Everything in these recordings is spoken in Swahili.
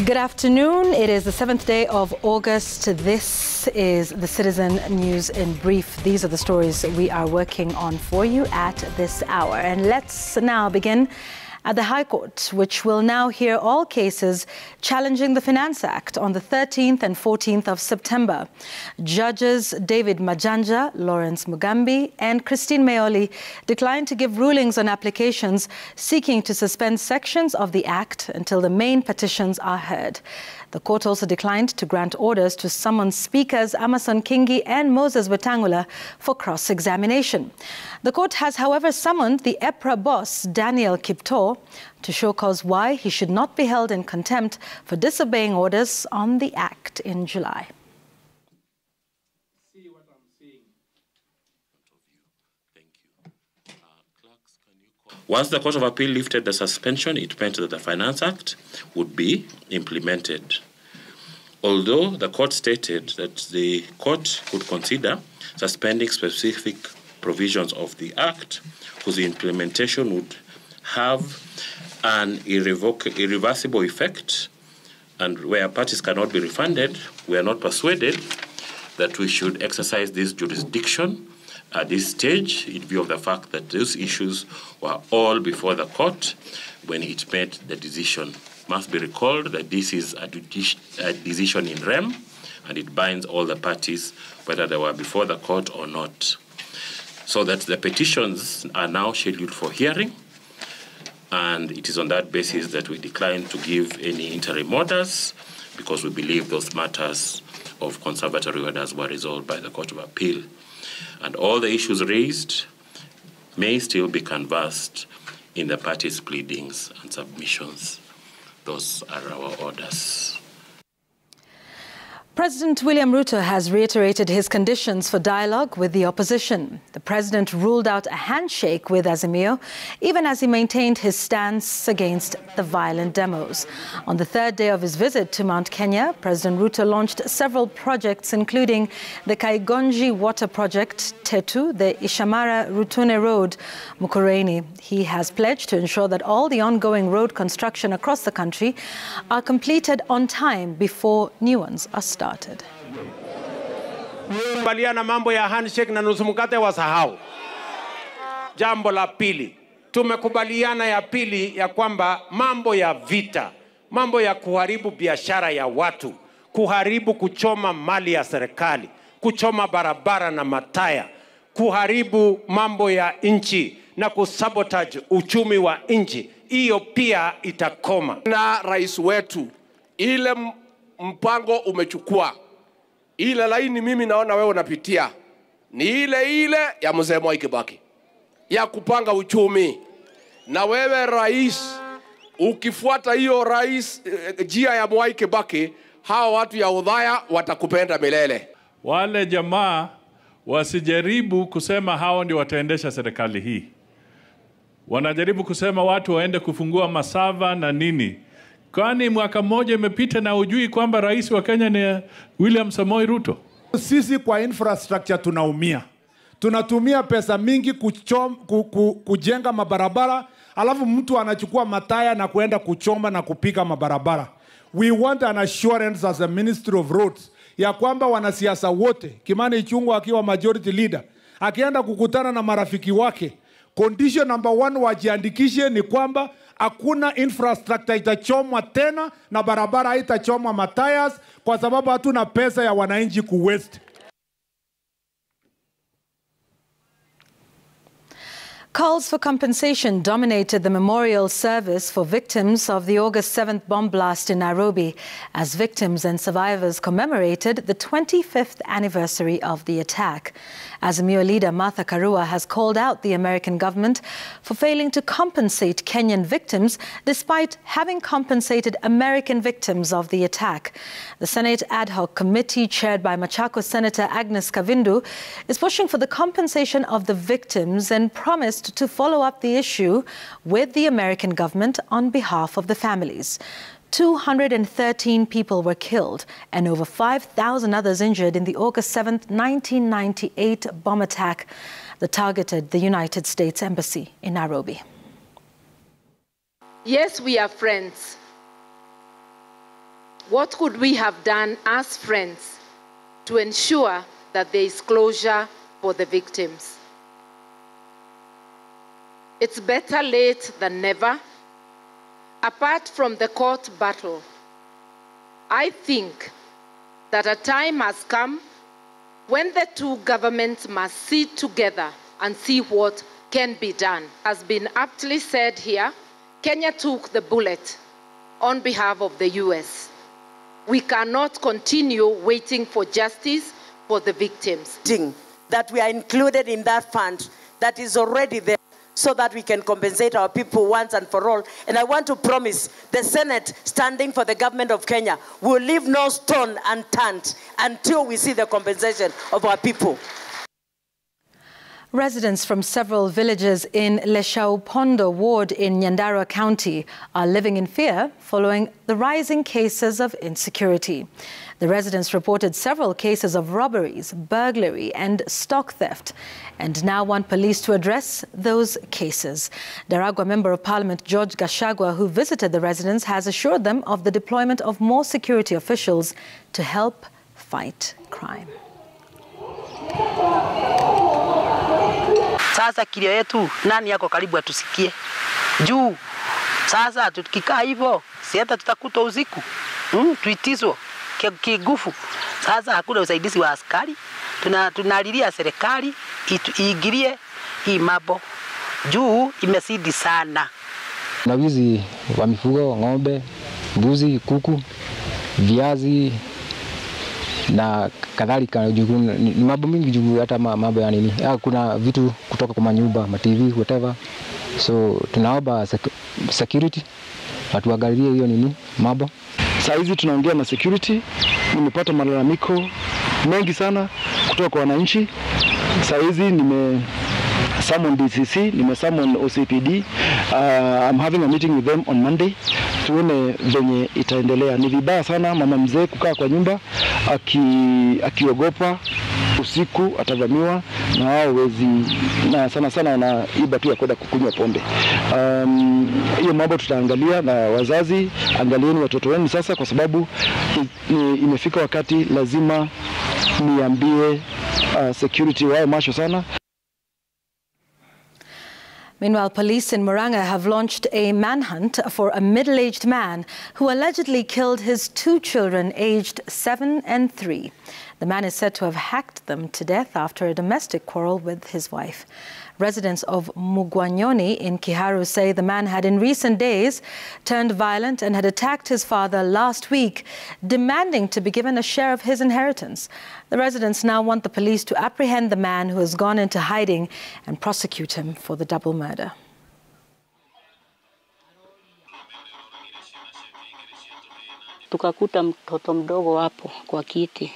Good afternoon. It is the 7th day of August. This is the Citizen News in brief. These are the stories we are working on for you at this hour. And let's now begin at the High Court, which will now hear all cases challenging the Finance Act on the 13th and 14th of September. Judges David Majanja, Lawrence Mugambi, and Christine Mayoli declined to give rulings on applications seeking to suspend sections of the Act until the main petitions are heard. The court also declined to grant orders to summon Speakers Amason Kingi and Moses Wetangula for cross-examination. The court has, however, summoned the Epra boss, Dennis Kiptoo, to show cause why he should not be held in contempt for disobeying orders on the Act in July. Once the Court of Appeal lifted the suspension, it meant that the Finance Act would be implemented. Although the court stated that the court could consider suspending specific provisions of the Act whose implementation would have an irreversible effect, and where parties cannot be refunded, we are not persuaded that we should exercise this jurisdiction at this stage, in view of the fact that those issues were all before the court when it made the decision. Must be recalled that this is a decision in rem, and it binds all the parties, whether they were before the court or not. So that the petitions are now scheduled for hearing, and it is on that basis that we decline to give any interim orders, because we believe those matters of conservatory orders were resolved by the Court of Appeal. And all the issues raised may still be canvassed in the parties' pleadings and submissions. Those are our orders. President William Ruto has reiterated his conditions for dialogue with the opposition. The president ruled out a handshake with Azimio, even as he maintained his stance against the violent demos. On the third day of his visit to Mount Kenya, President Ruto launched several projects, including the Kaigonji Water Project, Tetu, the Ishamara Rutune Road, Mukureni. He has pledged to ensure that all the ongoing road construction across the country are completed on time before new ones are started. Tumekubaliana mambo ya handshake na nusu mkate wasahau. Jambo la pili, tumekubaliana ya pili ya kwamba mambo ya vita, mambo ya kuharibu biashara ya watu, kuchoma mali ya serikali, kuchoma barabara na mataya, kuharibu mambo ya nchi na kusabotage uchumi wa nchi, hiyo pia itakoma. Na rais wetu ile mpango umechukua, ile laini mimi naona wewe unapitia ni ile ya mzee Mwai Kibaki ya kupanga uchumi. Na wewe rais, ukifuata hiyo rais njia ya Mwai Kibaki, hao watu ya udhaya watakupenda milele. Wale jamaa wasijaribu kusema hao ndio wataendesha serikali hii. Wanajaribu kusema watu waende kufungua masava na nini. Kwani mwaka mmoja imepita na ujui kwamba rais wa Kenya ni William Samoei Ruto? Sisi kwa infrastructure tunaumia. Tunatumia pesa mingi kujenga mabarabara, alafu mtu anachukua mataya na kuenda kuchoma na kupika mabarabara. We want an assurance as a Ministry of Roads ya kwamba wanasiasa wote, Kimani Ichung'wah akiwa majority leader, akienda kukutana na marafiki wake, condition number 1 wajiandikishe ni kwamba hakuna infrastructure itachomwa tena na barabara haitachomwa matayas, kwa sababu hatuna pesa ya wananchi kuwaste. Calls for compensation dominated the memorial service for victims of the August 7th bomb blast in Nairobi, as victims and survivors commemorated the 25th anniversary of the attack. Azimio leader Martha Karua has called out the American government for failing to compensate Kenyan victims despite having compensated American victims of the attack. The Senate ad hoc committee chaired by Machakos Senator Agnes Kavindu is pushing for the compensation of the victims and promised to follow up the issue with the American government on behalf of the families. 213 people were killed and over 5,000 others injured in the August 7th, 1998 bomb attack that targeted the United States Embassy in Nairobi. Yes, we are friends. What could we have done as friends to ensure that there is closure for the victims? It's better late than never. Apart from the court battle, I think that a time has come when the two governments must sit together and see what can be done. As been aptly said here, Kenya took the bullet on behalf of the US. We cannot continue waiting for justice for the victims. That we are included in that fund that is already there, so that we can compensate our people once and for all. And I want to promise the Senate, standing for the government of Kenya, will leave no stone unturned until we see the compensation of our people. Residents from several villages in Leshau Pondo Ward in Ndaragwa County are living in fear following the rising cases of insecurity. The residents reported several cases of robberies, burglary and stock theft, and now want police to address those cases. Ndaragwa Member of Parliament George Gachagua, who visited the residents, has assured them of the deployment of more security officials to help fight crime. Sasa kilio yetu, nani yako karibu atusikie? Juu sasa tukikaa hivyo, si hata tutakutwa usiku. Tuitizwe kigufu. Sasa hakuna usaidizi wa askari. Tunalilia serikali iingilie hii mambo. Juu imesidi sana. Na wizi wa mifugo, ng'ombe, mbuzi, kuku, viazi na kadhalika. Ni mambo mingi juu, hata mambo ya nini. Kuna vitu kutoka kwa manyumba, ma TV, whatever. So tunaomba security watuangalie hiyo nini mambo. Saa hizi tunaongea na security. Nimepata malalamiko mengi sana kutoka kwa wananchi. Saa hizi summon DCC, summon OCPD. I'm having a meeting with them on Monday. Tuone venye itaendelea. Ni vibaya sana mama mzee kukaa kwa nyumba akiogopa usiku atavamiwa na wao wezi, na sana wanaiba tu ya kwenda kukunywa pombe. Hiyo mambo tutaangalia, na wazazi, angalieni watoto wenu sasa, kwa sababu imefika wakati lazima niambie security wao macho sana. Meanwhile, police in Murang'a have launched a manhunt for a middle-aged man who allegedly killed his two children aged 7 and 3. The man is said to have hacked them to death after a domestic quarrel with his wife. Residents of Mugwanyoni in Kiharu say the man had in recent days turned violent and had attacked his father last week, demanding to be given a share of his inheritance. The residents now want the police to apprehend the man who has gone into hiding and prosecute him for the double murder. Tukakuta mtoto mdogo hapo kwa kiti.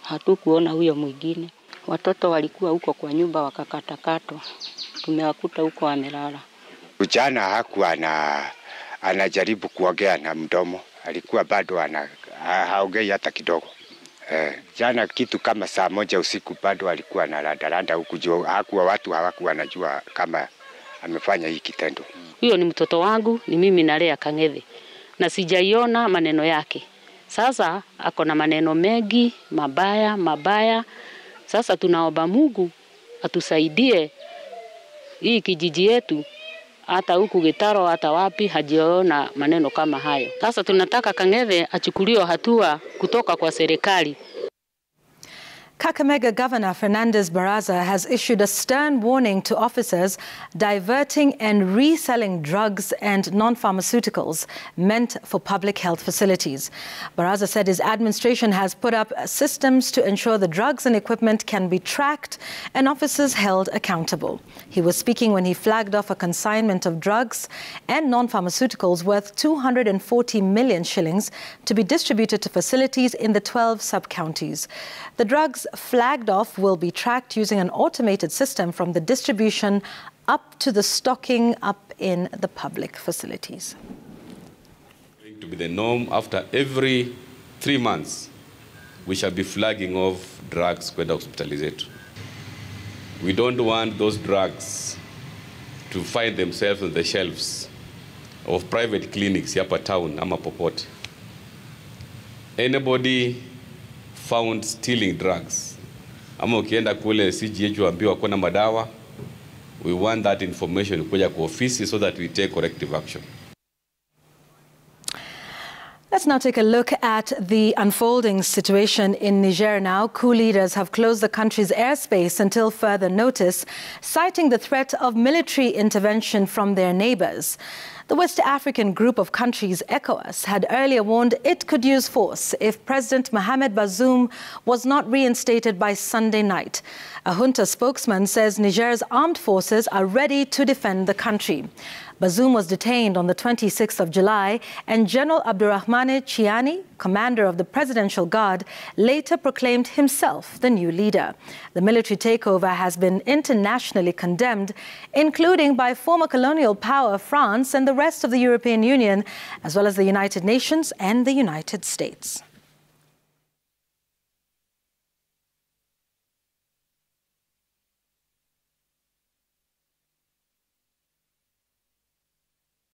Hatukuona huyo mwingine. Watoto walikuwa huko kwa nyumba wakakatakatwa. Tumewakuta huko amelala. Ujana hakuwa anajaribu kuongea na mdomo. Alikuwa bado haongei hata kidogo. Jana kitu kama saa 1 usiku bado alikuwa analanda huku juu. Watu hawakuwa wanajua kama amefanya hii kitendo. Huyo ni mtoto wangu, ni mimi nalea Kang'ethe. Na sijaiona maneno yake. Sasa ako na maneno mengi mabaya. Sasa tunaomba Mungu atusaidie hii kijiji yetu, hata huku Gitaro hata wapi hajiona maneno kama hayo. Sasa tunataka Kang'ethe achukuliwe hatua kutoka kwa serikali. Kakamega Governor Fernandez Baraza has issued a stern warning to officers diverting and reselling drugs and non-pharmaceuticals meant for public health facilities. Baraza said his administration has put up systems to ensure the drugs and equipment can be tracked and officers held accountable. He was speaking when he flagged off a consignment of drugs and non-pharmaceuticals worth 240 million shillings to be distributed to facilities in the 12 sub-counties. The drugs flagged off will be tracked using an automated system from the distribution up to the stocking up in the public facilities. To be the norm, after every 3 months, we shall be flagging off drugs kwenda hospitali zetu. We don't want those drugs to find themselves on the shelves of private clinics hapa town ama popote. Anybody found stealing drugs, ama ukienda kule CGH waambiwa kuna madawa, we want that information kuja kwa ofisi so that we take corrective action. Let's now take a look at the unfolding situation in Niger now. Coup leaders have closed the country's airspace until further notice, citing the threat of military intervention from their neighbors. The West African group of countries, ECOWAS, had earlier warned it could use force if President Mohamed Bazoum was not reinstated by Sunday night. A junta spokesman says Niger's armed forces are ready to defend the country. Bazoum was detained on the 26th of July, and General Abdurrahmane Chiani, commander of the Presidential Guard, later proclaimed himself the new leader. The military takeover has been internationally condemned, including by former colonial power France and the rest of the European Union, as well as the United Nations and the United States.